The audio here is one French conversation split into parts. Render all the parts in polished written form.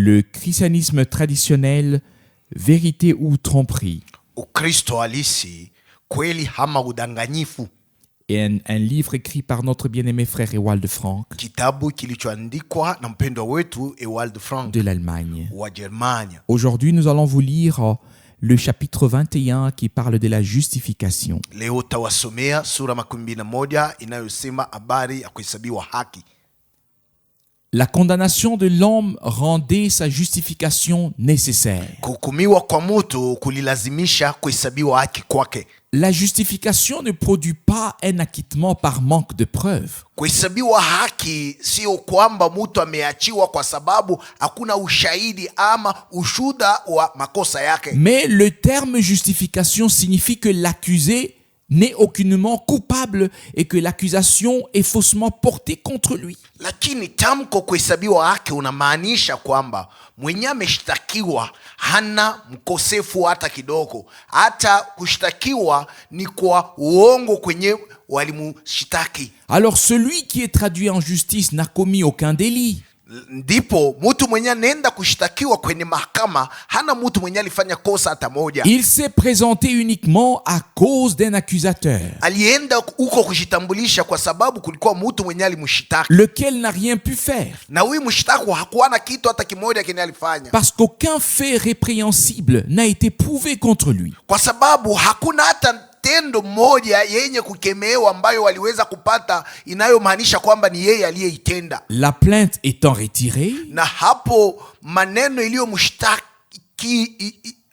Le christianisme traditionnel, vérité ou tromperie. Ukristo halisi, kweli ama udanganyifu. Et un livre écrit par notre bien-aimé frère Ewald Frank Kitabu kilichoandikwa na mpendwa wetu Ewald Frank de l'Allemagne. wa Germania. Aujourd'hui, nous allons vous lire le chapitre 21 qui parle de la justification. Leo tawasomea sura 21 inayosema habari ya kuhesabiwa haki. La condamnation de l'homme rendait sa justification nécessaire. Kuhukumiwa kwa mtu kulilazimisha kuhesabiwa haki kwake. La justification ne produit pas un acquittement par manque de preuves. Kuhesabiwa haki sio kwamba mtu ameachiwa kwa sababu hakuna ushahidi ama ushuhuda wa makosa yake. Mais le terme justification signifie que l'accusé n'est aucunement coupable et que l'accusation est faussement portée contre lui. Lakini tamko kuhesabiwa haki unamaanisha kwamba mwenye ameshtakiwa hana mkosefu hata kidogo. Hata kushtakiwa ni kwa uongo kwenye walimshtaki. Alors celui qui est traduit en justice n'a commis aucun délit. Ndipo mtu mwenye nenda kushtakiwa kwenye mahakama hana mtu mwenye alifanya kosa hata moja. Il s'est présenté uniquement à cause d'un accusateur, Alienda huko kujitambulisha kwa sababu kulikuwa mtu mwenye alimshtaki. lequel n'a rien pu faire, Na huyu mshtaki hakuwa na kitu hata kimoja kile alifanya. parce qu'aucun fait répréhensible n'a été prouvé contre lui. Kwa sababu hakuna hata tendo moja yenye kukemewa ambayo waliweza kupata inayomaanisha kwamba ni yeye aliyeitenda. La plainte étant retirée, Na hapo maneno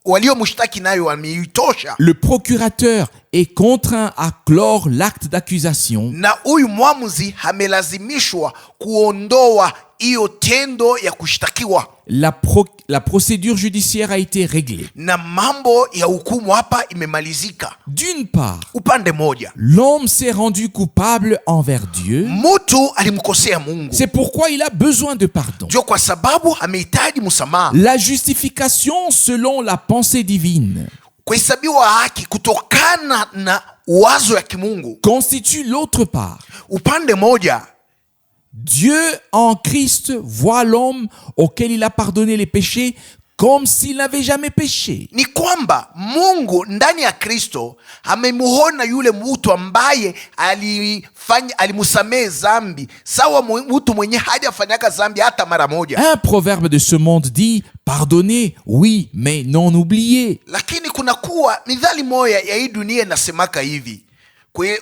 waliomshtaki nayo wameitosha. le procurateur est contraint à clore l'acte d'accusation Na huyu mwamuzi amelazimishwa kuondoa hiyo tendo ya kushtakiwa. La procédure judiciaire a été réglée. Na mambo ya hukumu hapa imemalizika. D'une part, Upande moja, l'homme s'est rendu coupable envers Dieu. mtu alimkosea Mungu. C'est pourquoi il a besoin de pardon. Ndio kwa sababu amehitaji msamaha. La justification selon la pensée divine Kuhesabiwa haki kutokana na wazo ya kimungu. constitue l'autre part. Upande moja, Dieu en Christ voit l'homme auquel il a pardonné les péchés comme s'il n'avait jamais péché. ni kwamba Mungu ndani ya Kristo amemuona yule mtu ambaye alimsamehe dhambi sawa mtu mwenye hajafanyaka dhambi hata mara moja. Un proverbe de ce monde dit « Pardonnez, oui, mais non oubliez ». Lakini kuna kuwa mithali moja ya hii dunia inasemaka hivi,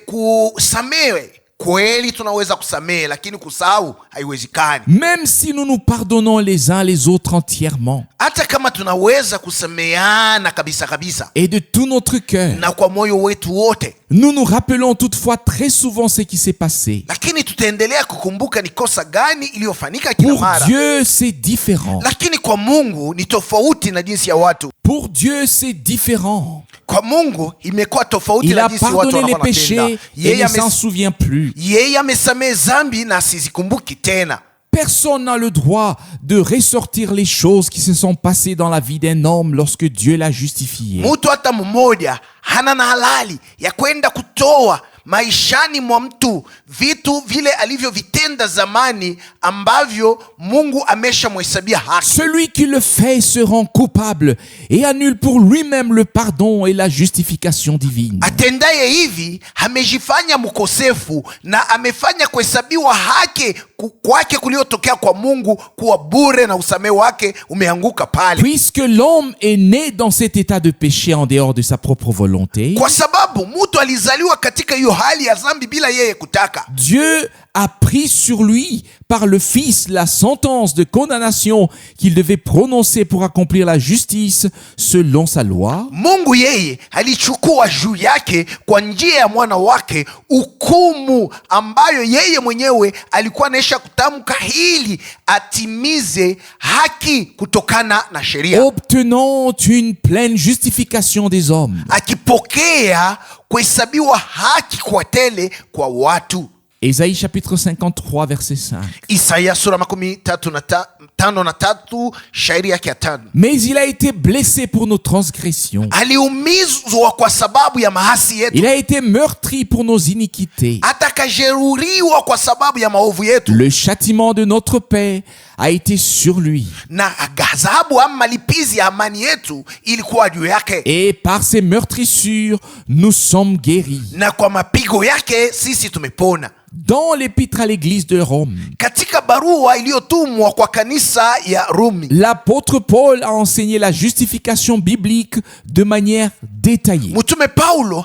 kusamehe kweli tunaweza kusamehe, lakini kusahau haiwezekani. Même si nous nous pardonnons les uns les autres entièrement Hata kama tunaweza kusameheana kabisa kabisa et de tout notre cœur, na kwa moyo wetu wote, nous nous rappelons toutefois très souvent ce qui s'est passé. lakini tutaendelea kukumbuka ni kosa gani iliyofanyika kila Pour mara. Dieu, c'est différent. Lakini kwa Mungu ni tofauti na jinsi ya watu. Pour Dieu, c'est différent. Kwa Mungu imekuwa tofauti Il na a jinsi watu pardonné les wanavyotenda. péchés et ne s'en souvient plus. Yeye amesamehe dhambi na asizikumbuki tena. Personne n'a le droit de ressortir les choses qui se sont passées dans la vie d'un homme lorsque Dieu l'a justifié. Mtu hata mmoja hana na halali ya kwenda kutoa maishani mwa mtu vitu vile alivyovitenda zamani ambavyo Mungu ameshamhesabia haki. Celui qui le fait se rend coupable et annule pour lui-même le pardon et la justification divine. Atendaye hivi amejifanya mkosefu na amefanya kuhesabiwa haki kwake kuliotokea kwa Mungu kuwa bure, na usamehe wake umeanguka pale. Puisque l'homme est né dans cet état de péché en dehors de sa propre volonté, Kwa sababu mtu alizaliwa katika hiyo hali ya dhambi bila yeye kutaka. Dieu a pris sur lui par le Fils la sentence de condamnation qu'il devait prononcer pour accomplir la justice selon sa loi. Mungu yeye alichukua juu yake kwa njia ya mwana wake hukumu ambayo yeye mwenyewe alikuwa anaisha kutamka ili atimize haki kutokana na sheria, Obtenant une pleine justification des hommes. akipokea kuhesabiwa haki kwa tele kwa watu. Ésaïe chapitre 53 verset 5. Isaya sura 53 shairi yake ya 5. Mais il a été blessé pour nos transgressions. Aliumizwa kwa sababu ya maasi yetu, Il a été meurtri pour nos iniquités. atakajeruhiwa kwa sababu ya maovu yetu. Le châtiment de notre paix a été sur lui. na ghadhabu ama malipizi ya amani yetu ilikuwa juu yake, Et par ses meurtrissures, nous sommes guéris. na kwa mapigo yake sisi tumepona. Dans l'épître à l'église de Rome, Katika barua iliyotumwa kwa kanisa ya Rumi, l'apôtre Paul a enseigné la justification biblique de manière détaillée. mtume Paulo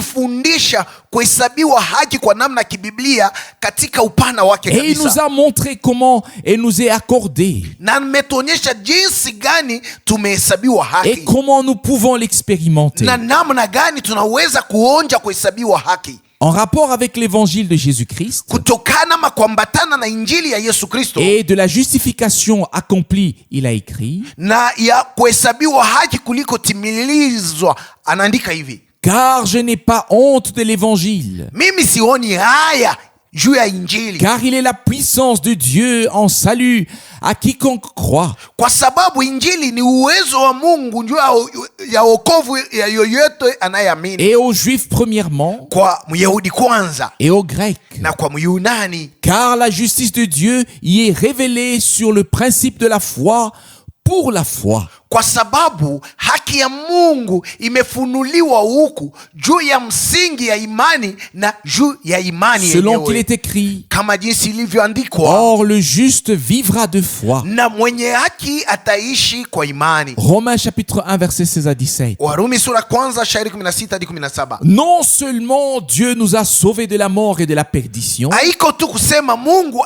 alifundisha kuhesabiwa haki kwa namna ya kibiblia katika upana wake Et il nous kabisa, a montré comment elle nous est accordée na ametuonyesha jinsi gani tumehesabiwa et haki comment nous pouvons l'expérimenter. na namna gani tunaweza kuonja kuhesabiwa haki En rapport avec l'évangile de Jésus-Christ kutokana ama kuambatana na injili ya Yesu Kristo et de la justification accomplie, il a écrit: na ya kuhesabiwa haki kuliko timilizwa. Anaandika hivi: car je n'ai pas honte de l'évangile, mimi sioni haya juu ya injili, car il est la puissance de Dieu en salut à quiconque croit. kwa sababu injili ni uwezo wa Mungu juu ya wokovu ya yoyote anayeamini, Et aux Juifs premièrement, kwa Myahudi kwanza et aux Grecs. na kwa Myunani, Car la justice de Dieu y est révélée sur le principe de la foi pour la foi. kwa sababu haki ya Mungu imefunuliwa huku juu ya msingi ya imani na juu ya imani Selon qu'il yenyewe, est écrit: kama jinsi ilivyoandikwa, or le juste vivra de foi. na mwenye haki ataishi kwa imani. Romains chapitre 1 verset 16 à 17. Warumi sura kwanza shairi 16 hadi 17. Non seulement Dieu nous a sauvés de la mort et de la perdition, Haiko tu kusema Mungu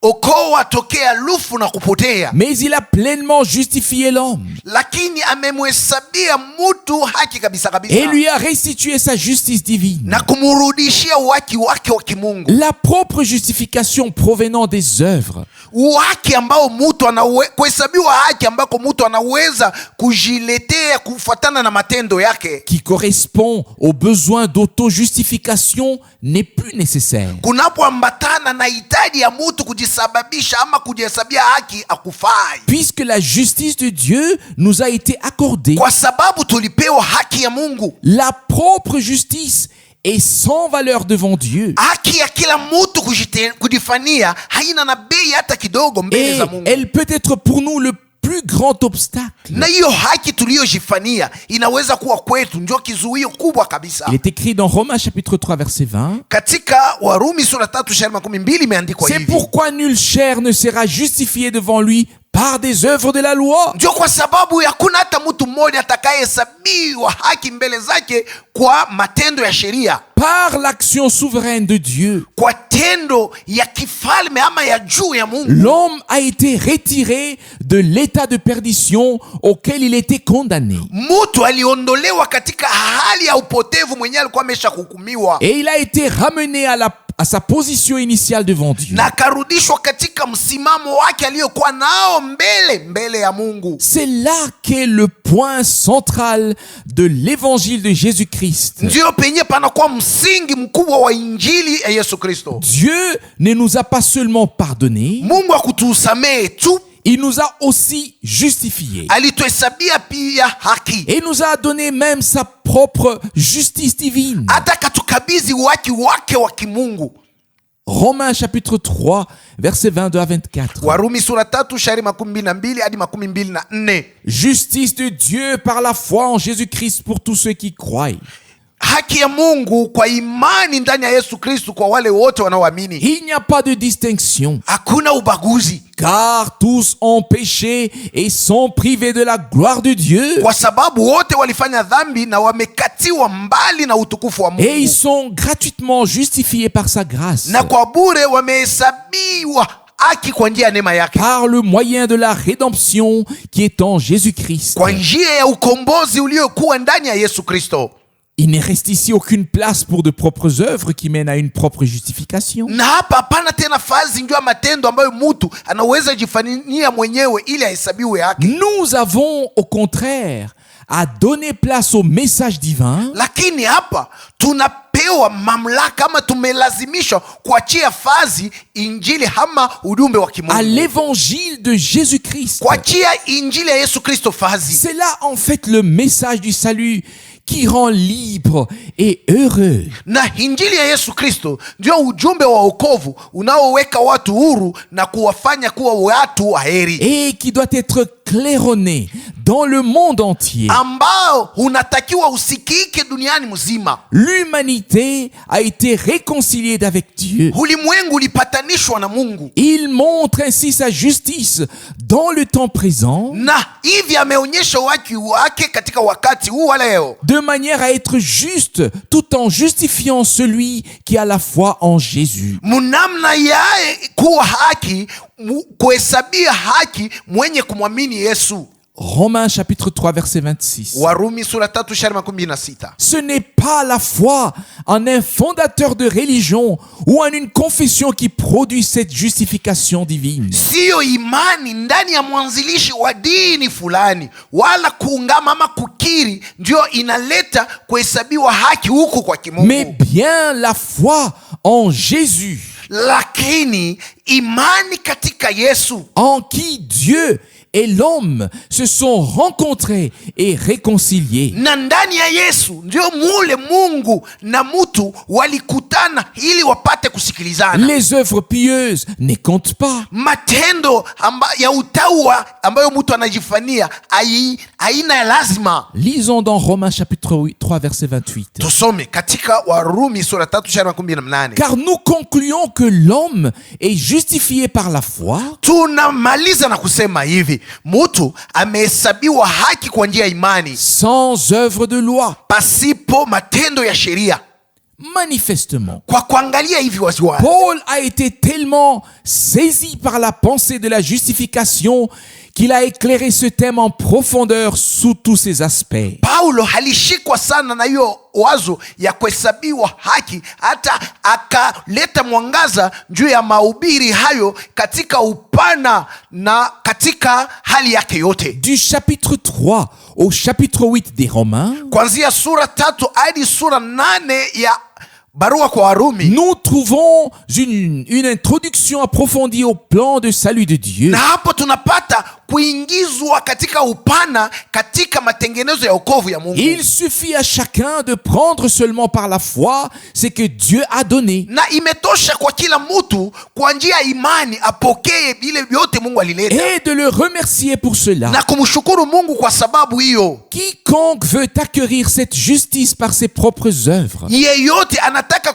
alituokoa tokea lufu na kupotea, mais il a pleinement justifié l'homme lakini amemhesabia mtu haki kabisa kabisa, et lui a restitué sa justice divine. na kumrudishia uhaki wake wa kimungu, La propre justification provenant des œuvres uhaki ambao mtu kuhesabiwa haki ambako mtu anaweza kujiletea kufuatana na matendo yake, qui correspond aux besoins d'auto-justification n'est plus nécessaire. kunapoambatana na hitaji ya mtu kujisababisha ama kujihesabia haki akufai, Puisque la justice de Dieu nous a été accordée, kwa sababu tulipewa haki ya Mungu. la propre justice est sans valeur devant Dieu. Haki ya kila mtu kujifania haina na bei hata kidogo mbele Et za Mungu, elle peut être pour nous le plus grand obstacle. na hiyo haki tuliyojifania inaweza kuwa kwetu ndio kizuio kubwa kabisa. Il est écrit dans Romains chapitre 3 verset 20: Katika Warumi sura 3 shairi 12 imeandikwa c'est hivi: pourquoi nulle chair ne sera justifiée devant lui par des œuvres de la loi. ndio kwa sababu hakuna hata mtu mmoja atakayehesabiwa haki mbele zake kwa matendo ya sheria, Par l'action souveraine de Dieu, kwa tendo ya kifalme ama ya juu ya Mungu, l'homme a été retiré de l'état de perdition auquel il était condamné. mtu aliondolewa katika hali ya upotevu mwenyewe alikuwa ameshahukumiwa, Et il a été ramené à sa position initiale devant Dieu. na akarudishwa katika msimamo wake aliyokuwa nao mbele ya Mungu. C'est là qu'est le point central de l'évangile de Jésus-Christ. Ndio penye panakuwa msingi mkubwa wa injili ya Yesu Kristo. Dieu ne nous a pas seulement pardonné, Mungu hakutusamehe tu, il nous a aussi justifiés. alituhesabia pia haki, Et il nous a donné même sa propre justice divine. hata katukabidhi haki wake wa kimungu. Romains chapitre 3, versets 22 à 24. Warumi sura 3 shairi 22 hadi 24. Justice de Dieu par la foi en Jésus-Christ pour tous ceux qui croient. Haki ya Mungu kwa imani ndani ya Yesu Kristo kwa wale wote wanaoamini. Il n'y a pas de distinction, Hakuna ubaguzi, car tous ont péché et sont privés de la gloire de Dieu. kwa sababu wote walifanya dhambi na wamekatiwa mbali na utukufu wa Et ils Mungu, sont gratuitement justifiés par sa grâce, na kwa bure wamehesabiwa haki kwa njia ya neema yake, par le moyen de la rédemption qui est en Jésus-Christ. kwa njia ya ukombozi uliokuwa ndani ya Yesu Kristo. Il ne reste ici aucune place pour de propres œuvres qui mènent à une propre justification. Na hapa hapana tena fazi njua matendo ambayo mtu anaweza jifanyia mwenyewe ili ahesabiwe haki. Nous avons au contraire à donner place au message divin, Lakini hapa tunapewa mamlaka ama tumelazimishwa kuachia fazi injili ama ujumbe wa à kimungu, l'évangile de Jésus-Christ. kuachia injili ya Yesu Kristo fazi. C'est là en fait le message du salut qui rend libre et heureux. Na injili ya Yesu Kristo ndio ujumbe wa wokovu unaoweka watu huru na kuwafanya kuwa watu waheri, Et qui doit être claironné dans le monde entier. ambao unatakiwa usikike duniani mzima. L'humanité a été réconciliée avec Dieu. Ulimwengu ulipatanishwa na Mungu, Il montre ainsi sa justice dans le temps présent, na hivi ameonyesha haki wake katika wakati huu wa leo, de manière à être juste tout en justifiant celui qui a la foi en Jésus. mnamna yaye kuwa haki, kuhesabia haki mwenye kumwamini Yesu. Romains chapitre 3 verset 26. Warumi sura 3:26. Ce n'est pas la foi en un fondateur de religion ou en une confession qui produit cette justification divine. Siyo imani ndani ya mwanzilishi wa dini fulani wala kuungama ama kukiri ndio inaleta kuhesabiwa haki huku kwa kimungu, Mais bien la foi en Jésus, lakini imani katika Yesu, en qui Dieu et l'homme se sont rencontrés et réconciliés. na ndani ya Yesu ndio mule Mungu na mutu walikutana ili wapate kusikilizana. Les œuvres pieuses ne comptent pas. Matendo ya utaua ambayo mtu anajifania haina ya lazima. Lisons dans Romains chapitre 3 verset 28. Tusome katika Warumi sura 3:18. Car nous concluons que l'homme est justifié par la foi Tunamaliza na kusema hivi, mtu amehesabiwa haki kwa njia ya imani sans œuvre de loi. pasipo matendo ya sheria. Manifestement, Kwa kuangalia hivi waziwazi, Paul a été tellement saisi par la pensée de la justification qu'il a éclairé ce thème en profondeur sous tous ses aspects. Paulo alishikwa sana na hiyo wazo ya kuhesabiwa haki, hata akaleta mwangaza juu ya mahubiri hayo katika upana na katika hali yake yote. Du chapitre 3 au chapitre 8 des Romains, Kuanzia sura 3 hadi sura 8 ya barua kwa Warumi, nous trouvons une introduction approfondie au plan de salut de Dieu. na hapo tunapata kuingizwa katika upana katika matengenezo ya wokovu ya Mungu. Il suffit à chacun de prendre seulement par la foi ce que Dieu a donné Na imetosha kwa kila mtu kwa njia ya imani apokee vile vyote Mungu alileta, et de le remercier pour cela. na kumshukuru Mungu kwa sababu hiyo. Quiconque veut acquérir cette justice par ses propres œuvres Yeyote anataka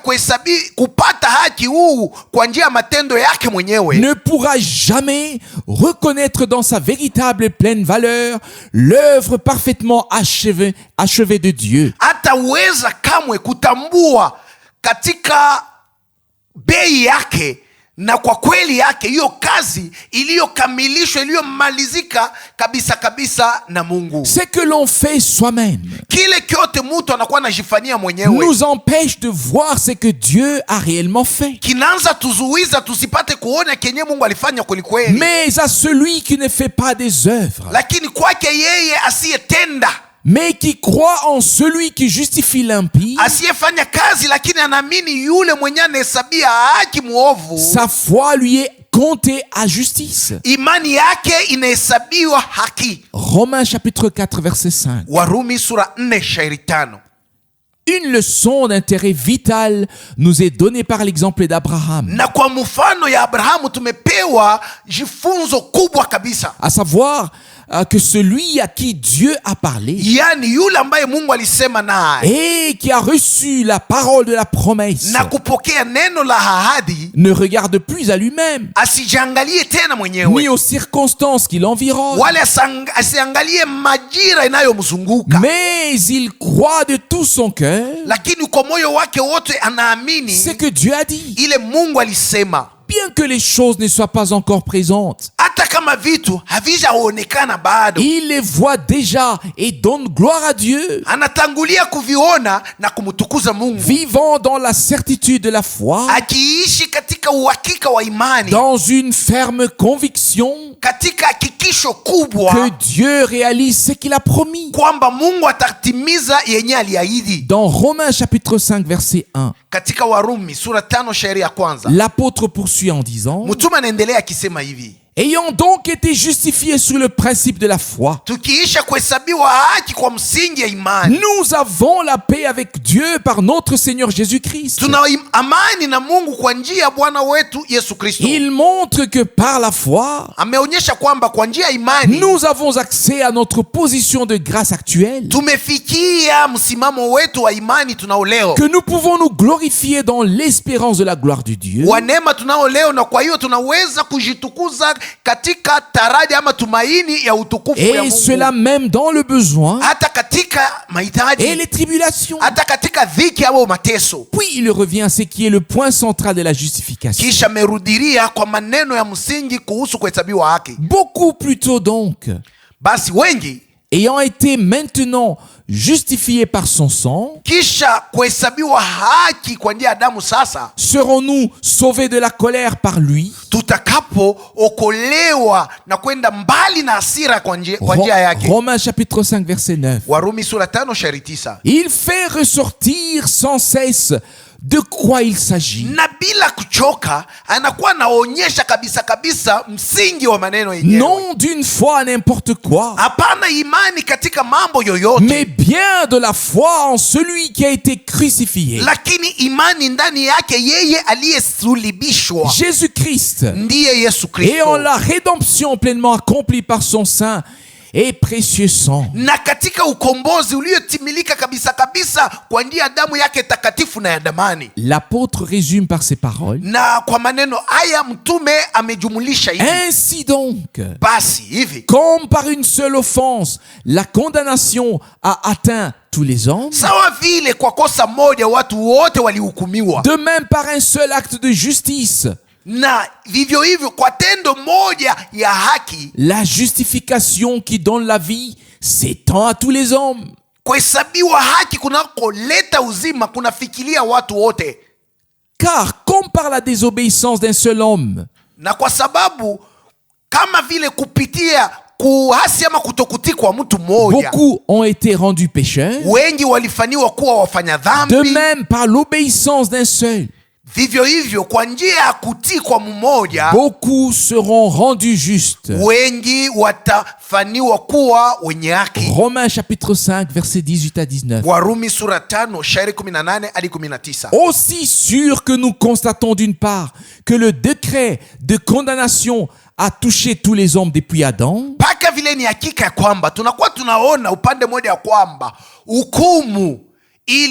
kupata haki huu kwa njia ya matendo yake mwenyewe ne pourra jamais reconnaître dans sa véritable et pleine valeur l'œuvre parfaitement achevée de Dieu. hataweza kamwe kutambua katika bei yake na kwa kweli yake hiyo kazi iliyokamilishwa, iliyomalizika kabisa kabisa na Mungu. Ce que l'on fait soi-même Kile kyote mtu anakuwa anajifanyia mwenyewe nous empêche de voir ce que Dieu a réellement fait. kinaanza tuzuiza tusipate kuona kenye Mungu alifanya kwelikweli. Mais à celui qui ne fait pas des œuvres, Lakini kwake yeye asiyetenda, mais qui croit en celui qui justifie l'impie, asiyefanya kazi lakini anaamini yule mwenye anahesabia haki muovu, sa foi lui est comptée à justice. imani yake inahesabiwa haki. Romains chapitre 4 verset 5. Warumi sura 4:5. Une leçon d'intérêt vital nous est donnée par l'exemple d'Abraham, Na kwa mfano ya Abrahamu tumepewa jifunzo kubwa kabisa, à savoir que celui à qui Dieu a parlé yani yule ambaye Mungu alisema naye et qui a reçu la parole de la promesse na kupokea neno la ahadi, ne regarde plus à lui-même asijiangalie tena ni mwenyewe aux circonstances qui l'environnent, wala asiangalie majira inayomzunguka, mais il croit de tout son cœur lakini kwa moyo wake wote ce anaamini que Dieu a dit, ile Mungu alisema, bien que les choses ne soient pas encore présentes. hata kama vitu havijaonekana bado. Il les voit déjà et donne gloire à Dieu, Anatangulia kuviona na kumtukuza Mungu, vivant dans la certitude de la foi, akiishi katika uhakika wa imani, dans une ferme conviction katika hakikisho que kubwa Dieu réalise ce qu'il a promis. kwamba Mungu atatimiza yenye aliahidi. Dans Romains chapitre 5 verset 1, Katika Warumi sura 5 shairi ya kwanza, l'apôtre poursuit en disant: mtume anaendelea akisema hivi: Ayant donc été justifiés sur le principe de la foi, tukiisha kuhesabiwa haki kwa msingi ya imani, nous avons la paix avec Dieu par notre Seigneur Jésus-Christ. tuna amani na Mungu kwa njia ya Bwana wetu Yesu Kristo. Il montre que par la foi, Ameonyesha kwamba kwa njia ya imani nous avons accès à notre position de grâce actuelle, tumefikia msimamo wetu wa imani tunao leo, que nous pouvons nous glorifier dans l'espérance de la gloire de Dieu, wa neema tunao leo, na kwa hiyo tunaweza kujitukuza katika taraja ama tumaini ya utukufu ya et Mungu, cela même dans le besoin hata katika et mahitaji, les tribulations. hata katika dhiki au mateso. Puis il revient à ce qui est le point central de la justification. Kisha amerudilia kwa maneno ya msingi kuhusu kuhesabiwa haki. Beaucoup plus tôt donc, Basi wengi ayant été maintenant justifiés par son sang, kisha kuhesabiwa haki kwa njia ya damu, sasa serons-nous sauvés de la colère par lui? tutakapookolewa na kwenda mbali na hasira kwa njia yake. Romains chapitre 5 verset 9. Warumi sura 5 shairi 9. Il fait ressortir sans cesse de quoi il s'agit. Na bila kuchoka anakuwa anaonyesha kabisa kabisa msingi wa maneno yenyewe. Non d'une foi à n'importe quoi, Hapana imani katika mambo yoyote, mais bien de la foi en celui qui a été crucifié. lakini imani ndani yake yeye aliyesulibishwa, Jésus-Christ, ndiye Yesu et Kristo. en la rédemption pleinement accomplie par son saint et précieux sang. Na katika ukombozi uliotimilika kabisa kabisa kwa njia ya damu yake takatifu na ya damani. L'apôtre résume par ces paroles. Na kwa maneno haya mtume amejumulisha hivi: Ainsi donc, basi hivi, comme par une seule offense, la condamnation a atteint tous les hommes, sawa vile kwa kosa moja watu wote walihukumiwa, de même par un seul acte de justice, na vivyo hivyo kwa tendo moja ya haki, la justification qui donne la vie s'étend à tous les hommes. kuhesabiwa haki kunakoleta uzima kunafikiria watu wote. Car comme par la désobéissance d'un seul homme, Na kwa sababu kama vile kupitia kuasi ama kutokutii kwa mtu mmoja, beaucoup ont été rendus pécheurs, wengi walifanywa kuwa wafanya de dhambi. même par l'obéissance d'un seul, Vivyo hivyo kwa njia ya kutii kwa mmoja, beaucoup seront rendus justes. wengi watafanywa kuwa wenye haki. Romains chapitre 5 verset 18 à 19. Warumi sura 5 shairi 18 hadi 19. Aussi sûr que nous constatons d'une part que le décret de condamnation a touché tous les hommes depuis Adam, Mpaka vile ni hakika ya kwamba tunakuwa tunaona upande mmoja ya kwamba hukumu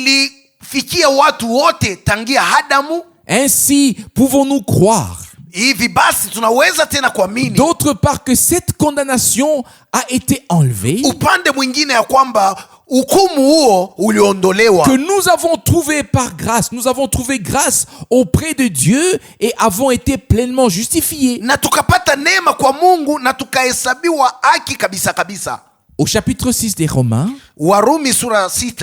ilifikia watu wote tangia Adamu. ainsi pouvons-nous croire, Hivi basi tunaweza tena kuamini d'autre part, que cette condamnation a été enlevée, upande mwingine ya kwamba hukumu huo uliondolewa, que nous avons trouvé par grâce, nous avons trouvé grâce auprès de Dieu et avons été pleinement justifiés. na tukapata neema kwa Mungu na tukahesabiwa haki kabisa kabisa. Au chapitre 6 des Romains, Warumi sura 6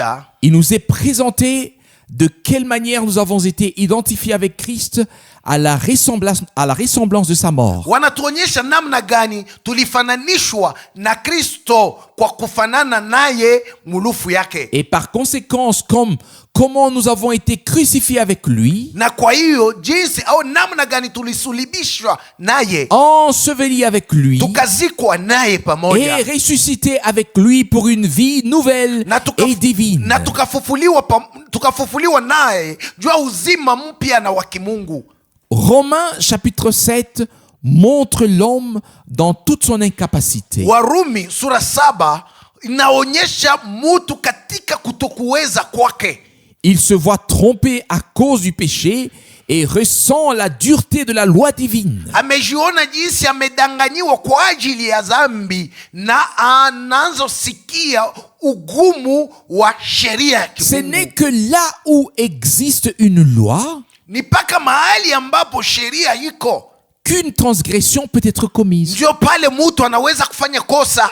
il nous est présenté de quelle manière nous avons été identifiés avec Christ à la ressemblance de sa mort. wanatuonyesha namna gani tulifananishwa na Kristo kwa kufanana naye mulufu yake, Et par conséquence, comment nous avons été crucifiés avec lui, na kwa hiyo jinsi au namna gani tulisulibishwa naye, ensevelis avec lui tukazikwa naye et pamoja, ressuscités avec lui pour une vie nouvelle na et divine. na tukafufuliwa naye juu ya uzima mpya na wa kimungu. Romains chapitre 7 montre l'homme dans toute son incapacité. Warumi sura 7 inaonyesha mutu katika kutokuweza kwake. Il se voit trompé à cause du péché et ressent la dureté de la loi divine. Amejiona jinsi amedanganyiwa kwa ajili ya dhambi na anazosikia ugumu wa sheria ya Ce kimungu. n'est que là où existe une loi Ni paka mahali ambapo sheria iko qu'une transgression peut être commise. ndio pale mutu anaweza kufanya kosa.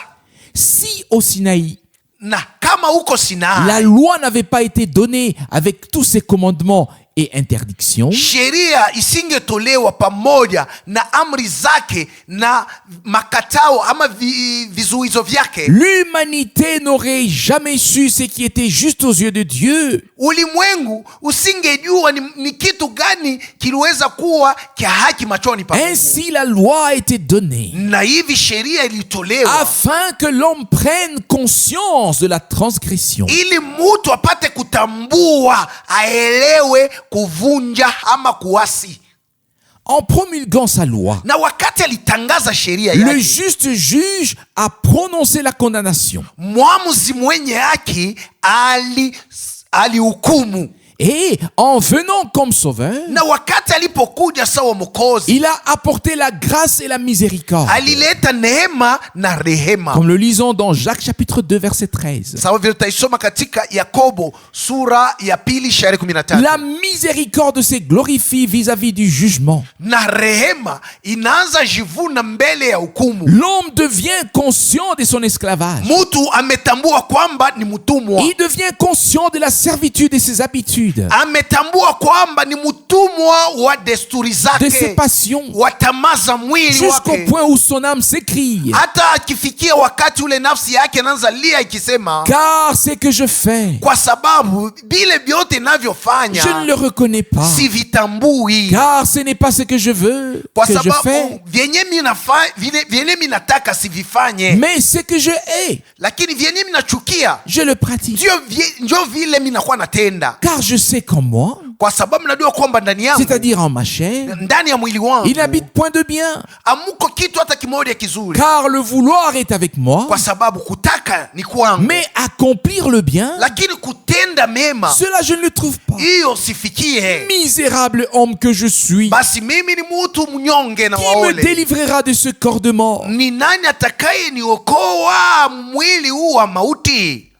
Si au Sinaï, Na kama uko la Sinai, loi n'avait pas été donnée avec tous ses commandements et interdictions, sheria isingetolewa pamoja na amri zake na makatao ama vizuizo vyake, l'humanité n'aurait jamais su ce qui était juste aux yeux de Dieu. ulimwengu usingejua ni kitu gani kiliweza kuwa kia haki machoni pa Mungu. Ainsi la loi a été donnée Na hivi sheria ilitolewa afin que l'homme prenne conscience de la transgression. ili mtu apate kutambua, aelewe kuvunja ama kuasi. En promulguant sa loi, Na wakati alitangaza sheria le yake, juste juge a prononcé la condamnation. mwamuzi mwenye haki alihukumu. Et en venant comme sauveur, Na wakati alipokuja sawa mwokozi, il a apporté la grâce et la miséricorde. alileta neema na rehema. Comme le lisons dans Jacques chapitre 2 verset 13. Sawa vile tutaisoma katika Yakobo sura ya 2 shairi 13. La miséricorde se glorifie vis-à-vis du jugement. Na rehema inaanza jivuna mbele ya hukumu. L'homme devient conscient de son esclavage. Mtu ametambua kwamba ni mtumwa. Il devient conscient de la servitude de ses habitudes, Ametambua kwamba ni mtumwa wa desturi de ses zake, passions, wa tamaa za mwili jusqu'au wake. point où son âme s'écrie: Hata akifikia wakati ule nafsi yake anaanza lia ikisema, car ce que je fais, kwa sababu vile vyote je ne navyofanya le reconnais pas. si vitambui, Car ce n'est pas ce que je veux kwa que je fais, sababu vyenye mi nataka sivifanye, mais ce que je hais, lakini vyenye mi nachukia je le pratique. njo vile mi nakuwa natenda, Car je sais qu'en moi, kwa sababu najua kwamba ndani yangu, c'est-à-dire en ma chair, ndani ya mwili wangu il n'habite point de bien. amuko kitu hata kimoja kizuri, Car le vouloir est avec moi, kwa sababu kutaka ni kwangu, mais accomplir le bien, lakini kutenda mema cela je ne le trouve pas. hiyo sifikie. Misérable homme que je suis, Basi mimi ni mtu mnyonge na qui me waole, délivrera de ce corps de mort? ni nani atakaye niokoa mwili huu wa mauti?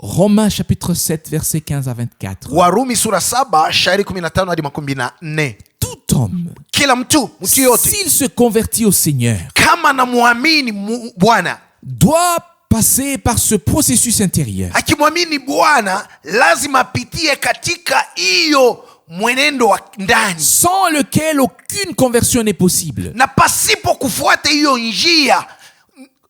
Romains chapitre 7 verset 15 à 24. Warumi sura 7 shairi 15 hadi 14. Tout homme, Kila mtu yote s'il se convertit au Seigneur, kama namwamini Bwana, doit passer par ce processus intérieur. akimwamini Bwana lazima apitie katika hiyo mwenendo wa ndani, Sans lequel aucune conversion n'est possible. na pasipo kufuata hiyo njia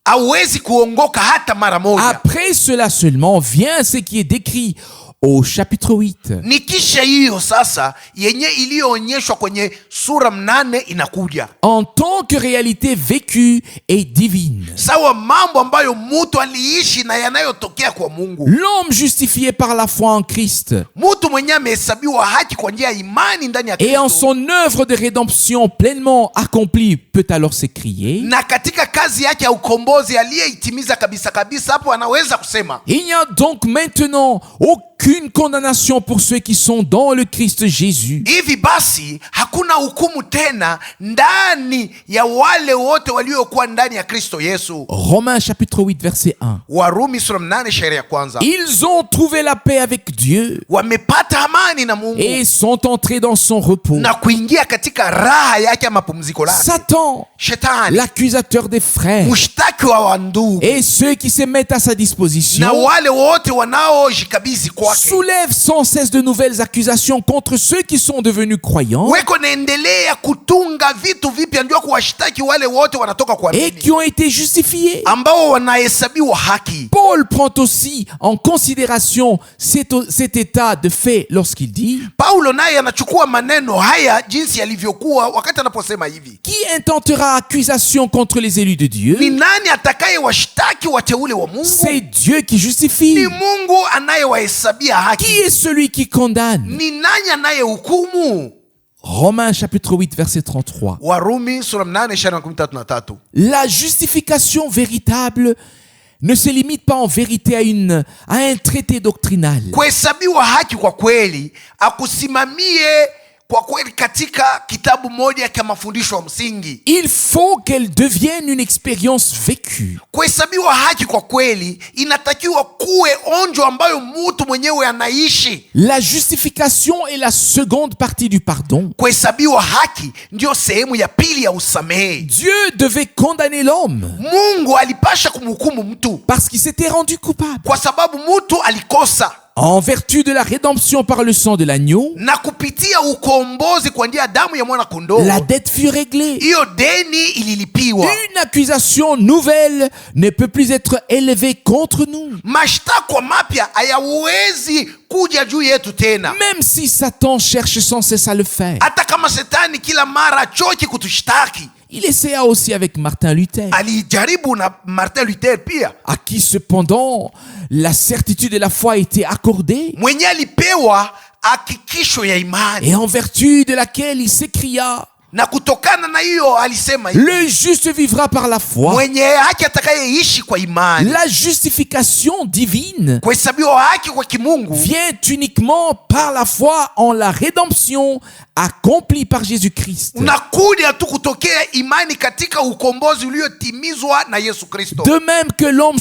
hawezi kuongoka hata mara moja. Après cela seulement vient ce qui est décrit au chapitre 8. Ni kisha hiyo sasa yenye iliyoonyeshwa kwenye sura 8 inakuja En tant que réalité vécue et divine. sawa mambo ambayo mtu aliishi na yanayotokea kwa Mungu. L'homme justifié par la foi en Christ Mtu mwenye amehesabiwa haki kwa njia ya imani ndani ya et en Kristo, son œuvre de rédemption pleinement accomplie peut alors s'écrier: na katika kazi yake ya ukombozi aliyeitimiza kabisa kabisa, hapo anaweza kusema il n'y a donc maintenant aucune condamnation pour ceux qui sont dans le Christ Jésus. hivi basi hakuna hukumu tena ndani ya wale wote waliokuwa ndani ya Kristo Yesu. Romains chapitre 8 verset 1. Warumi sura 8 shairi ya kwanza. Ils ont trouvé la paix avec Dieu Wamepata amani na Mungu et sont entrés dans son repos. na kuingia katika raha yake ya mapumziko lake. Satan, Shetani, l'accusateur des frères, mshtaki wa wandugu, et ceux qui se mettent à sa na disposition, wale wote wanaojikabidhi kwake, soulèvent sans cesse de nouvelles accusations contre ceux qui sont devenus croyants weko naendelea kutunga vitu vipya ndio kuwashtaki wale wote wanatoka kwa et qui ont été justifiés. ambao wanahesabiwa haki. Paul prend aussi en considération cet état de fait lorsqu'il dit: Paulo naye anachukua maneno haya jinsi yalivyokuwa wakati anaposema hivi, qui intentera accusation contre les élus de Dieu? ni nani atakaye washtaki wateule wa Mungu? C'est Dieu qui justifie. Ni Mungu anayewahesabia haki. Qui est celui qui condamne? Ni nani anayehukumu? Romains chapitre 8 verset 33. Warumi sura 8 shairi ya 13. La justification véritable ne se limite pas en vérité à un traité doctrinal. Kuhesabiwa haki kwa kweli akusimamie kwa kweli katika kitabu moja cha mafundisho ya msingi. Il faut qu'elle devienne une expérience vécue. Kuhesabiwa haki kwa kweli inatakiwa kuwe onjo ambayo mtu mwenyewe anaishi. La justification est la seconde partie du pardon. Kuhesabiwa haki ndio sehemu ya pili ya usamehe. Dieu devait condamner l'homme Mungu alipasha kumhukumu mtu parce qu'il s'était rendu coupable. kwa sababu mtu alikosa. En vertu de la rédemption par le sang de l'agneau, na kupitia ukombozi kwa njia ya damu ya mwana kondoo, la dette fut réglée. hiyo deni ililipiwa. Une accusation nouvelle ne peut plus être élevée contre nous. Mashtaka mapya hayawezi kuja juu yetu tena, Même si Satan cherche sans cesse à le faire. hata kama shetani kila mara achoki kutushtaki. Il essaya aussi avec Martin Luther, Alijaribu na Martin Luther pia, à qui cependant la certitude de la foi a été accordée mwenye alipewa hakikisho ya imani, et en vertu de laquelle il s'écria: na kutokana na hiyo alisema hivi, le juste vivra par la foi. mwenye haki atakayeishi kwa imani. La justification divine Kuhesabiwa haki kwa kimungu vient uniquement par la foi en la rédemption accomplie par Jésus-Christ. unakuja tu kutokea imani katika ukombozi uliotimizwa na Yesu Kristo. De même que l'homme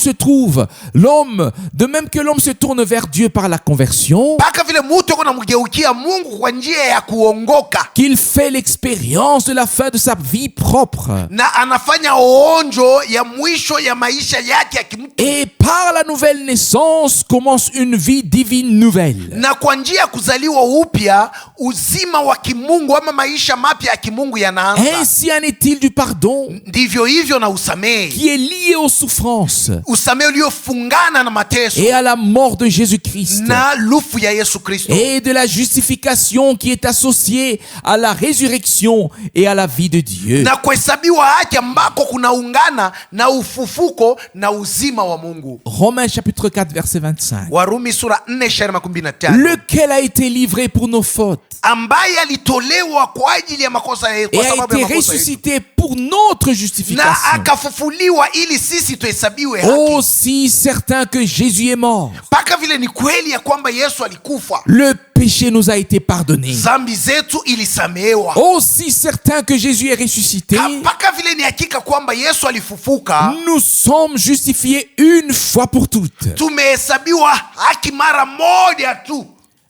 se tourne vers Dieu par la conversion, Mpaka vile mtu yuko namgeukia Mungu kwa njia ya kuongoka, qu'il fait l'expérience de la fin de sa vie propre, na anafanya onjo ya mwisho ya maisha yake ya kimtu, et par la nouvelle naissance commence une vie divine nouvelle. na kwa njia ya kuzaliwa upya uzima wa kimungu ama maisha mapya ya kimungu yanaanza. Ainsi en est-il du pardon Ndivyo hivyo na usamehe, qui est lié aux souffrances usamehe uliofungana na mateso et à la mort de Jésus-Christ, na lufu ya Yesu Kristo, et de la justification qui est associée à la résurrection et à la vie de Dieu. na kuhesabiwa haki ambako kunaungana na ufufuko na uzima wa Mungu. Romains chapitre 4 verset 25. Warumi sura 4:25, Lequel a été livré pour nos fautes ambaye alitolewa kwa ajili ya makosa yetu, et kwa a sababu ya été makosa yetu, ressuscité pour notre na justification. akafufuliwa ili sisi tuhesabiwe haki. Aussi certain que Jésus est mort, Mpaka vile ni kweli ya kwamba Yesu alikufa, le péché nous a été pardonné. zambi zetu ilisamehewa. Aussi certain que Jésus est ressuscité, Mpaka vile ni hakika kwamba Yesu alifufuka, nous sommes justifiés une fois pour toutes. tumehesabiwa haki mara moja tu.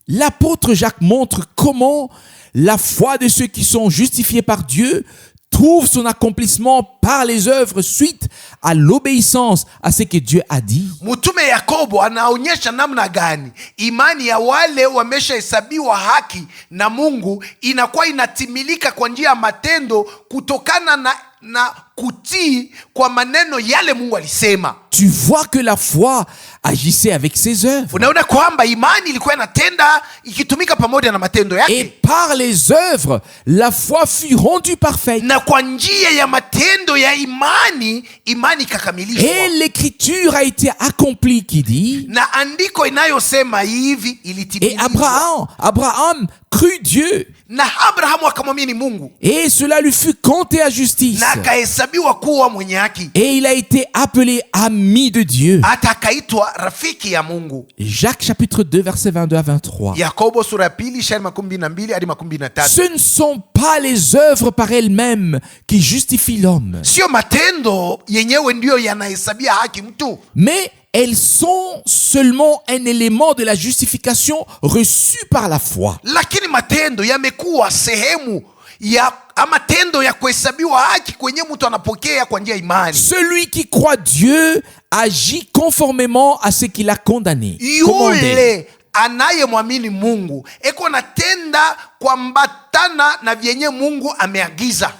L'apôtre Jacques montre comment la foi de ceux qui sont justifiés par Dieu trouve son accomplissement par les œuvres suite à l'obéissance à ce que Dieu a dit. Mtume Yakobo anaonyesha namna gani imani ya wale wameshahesabiwa haki na Mungu inakuwa inatimilika kwa njia ya matendo kutokana na kutii kwa maneno yale Mungu alisema. Tu vois que la foi agissait avec ses œuvres. Unaona kwamba imani ilikuwa inatenda ikitumika pamoja na matendo Et yake, par les œuvres, la foi fut rendue parfaite. na kwa njia ya matendo ya imani ikakamilishwa. Et l'écriture a été accomplie qui dit, Na andiko inayosema hivi et ilitimilizwa. Abraham crut Dieu, Na Abrahamu akamwamini Mungu, et cela lui fut compté à justice. na akahesabiwa kuwa mwenye haki, Et il a été appelé ami de Dieu. hata akaitwa rafiki ya Mungu. Jacques chapitre 2 verset 22 à 23. Yakobo sura ya 2:22 hadi 23. Ce ne sont pas les œuvres par elles-mêmes qui justifient l'homme, Sio matendo yenyewe ndiyo yanahesabia haki mtu, mais elles sont seulement un élément de la justification reçue par la foi. lakini matendo yamekuwa sehemu ya matendo ya kuhesabiwa haki kwenye mtu anapokea kwa njia ya imani. Celui qui croit Dieu agit conformément à ce qu'il a condamné. Commandé. Yule anayemwamini Mungu eko natenda kuambatana na vyenye Mungu ameagiza.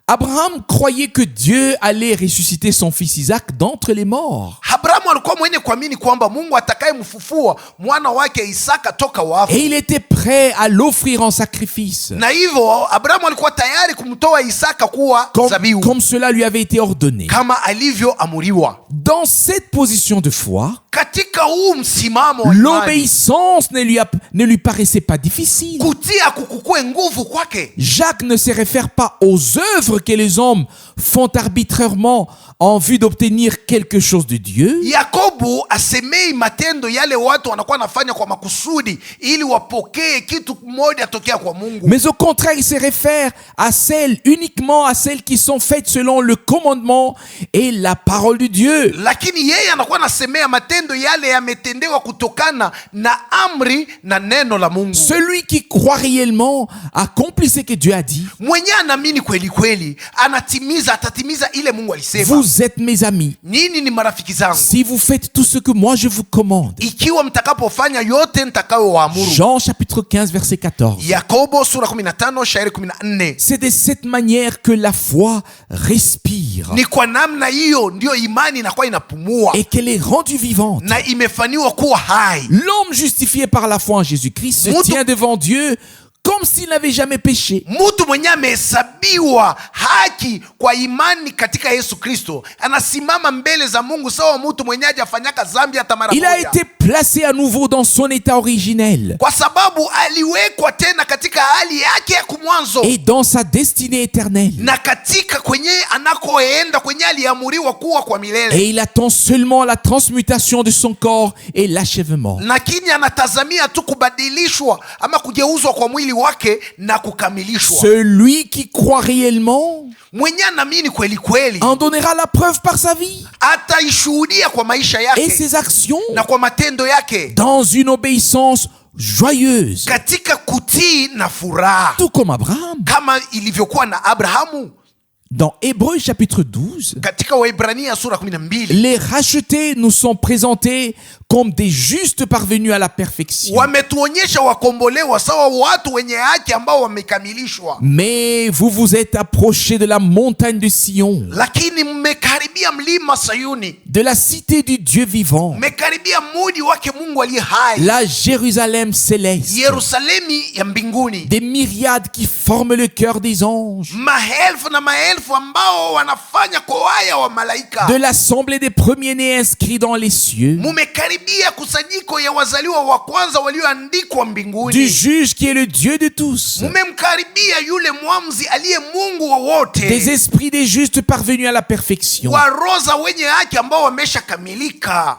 Abraham croyait que Dieu allait ressusciter son fils Isaac d'entre les morts. Abrahamu alikuwa mwenye kuamini kwamba Mungu atakayemfufua mwana wake Isaka toka wafu, Et il était prêt à l'offrir en sacrifice, na hivyo Abrahamu alikuwa tayari kumtoa Isaka kuwa zabihu comme cela lui avait été ordonné. kama alivyoamuriwa. Dans cette position de foi, Katika huu msimamo wa imani, l'obéissance ne lui paraissait pas difficile. kutia kukukue nguvu kwake. Jacques ne se réfère pas aux œuvres que les hommes font arbitrairement en vue d'obtenir quelque chose de Dieu, Yakobo asemei matendo yale watu wanakuwa nafanya kwa makusudi ili wapokee kitu moja tokea kwa Mungu, mais au contraire, il se réfère uniquement à celles qui sont faites selon le commandement et la parole de Dieu. lakini yeye anakuwa nasemea matendo matendo yale yametendewa kutokana na amri na neno la Mungu. Celui qui croit réellement accomplit ce que Dieu a dit. Mwenye anaamini kweli kweli atatimiza ile Mungu alisema. Vous êtes mes amis Nini ni marafiki zangu si vous faites tout ce que moi je vous commande. ikiwa mtakapofanya yote nitakayowaamuru. Jean chapitre 15 verset 14. Yakobo sura 15 shairi 14. C'est de cette manière que la foi respire Ni kwa namna hiyo ndio imani inakuwa inapumua et qu'elle est rendue vivante. na imefanywa kuwa hai. L'homme justifié par la foi en Jésus-Christ se tient devant Dieu comme s'il n'avait jamais péché. Mtu mwenye amehesabiwa haki kwa imani katika Yesu Kristo anasimama mbele za Mungu sawa mtu mwenye hajafanyaka dhambi hata mara Il a moja, été placé à nouveau dans son état originel kwa sababu aliwekwa tena katika hali yake ya kumwanzo et dans sa destinée éternelle. na katika kwenye anakoenda kwenye aliamuriwa kuwa kwa milele, Et il attend seulement la transmutation de son corps et l'achèvement. lakini anatazamia tu kubadilishwa ama kugeuzwa kwa mwili wake na kukamilishwa. Celui qui croit réellement Mwenye anaamini kweli kweli en donnera la preuve par sa vie ataishuhudia kwa maisha et yake ses actions na kwa matendo yake dans une obéissance joyeuse, katika kutii na furaha, tout comme Abraham. kama ilivyokuwa na Abrahamu. Dans Hébreux chapitre 12, Katika Waebrania sura 12 les rachetés nous sont présentés comme des justes parvenus à la perfection. wametuonyesha wakombolewa sawa watu wenye haki ambao wamekamilishwa. Mais vous vous êtes approchés de la montagne de Sion, Lakini mmekaribia mlima Sayuni, de la cité du Dieu vivant, mmekaribia mudi wake Mungu aliye hai, la Jérusalem céleste, Yerusalemi ya mbinguni, des myriades qui forment le cœur des anges, maelfu na maelfu ambao wanafanya kwaya wa malaika. de l'assemblée des premiers-nés inscrits dans les cieux, Mumekaribia kusanyiko ya wazaliwa wa kwanza walioandikwa du mbinguni. juge qui est le Dieu de tous, Mumemkaribia yule mwamzi aliye Mungu wa wote, des esprits des justes parvenus à la perfection. wa roho za wenye haki ambao wameshakamilika.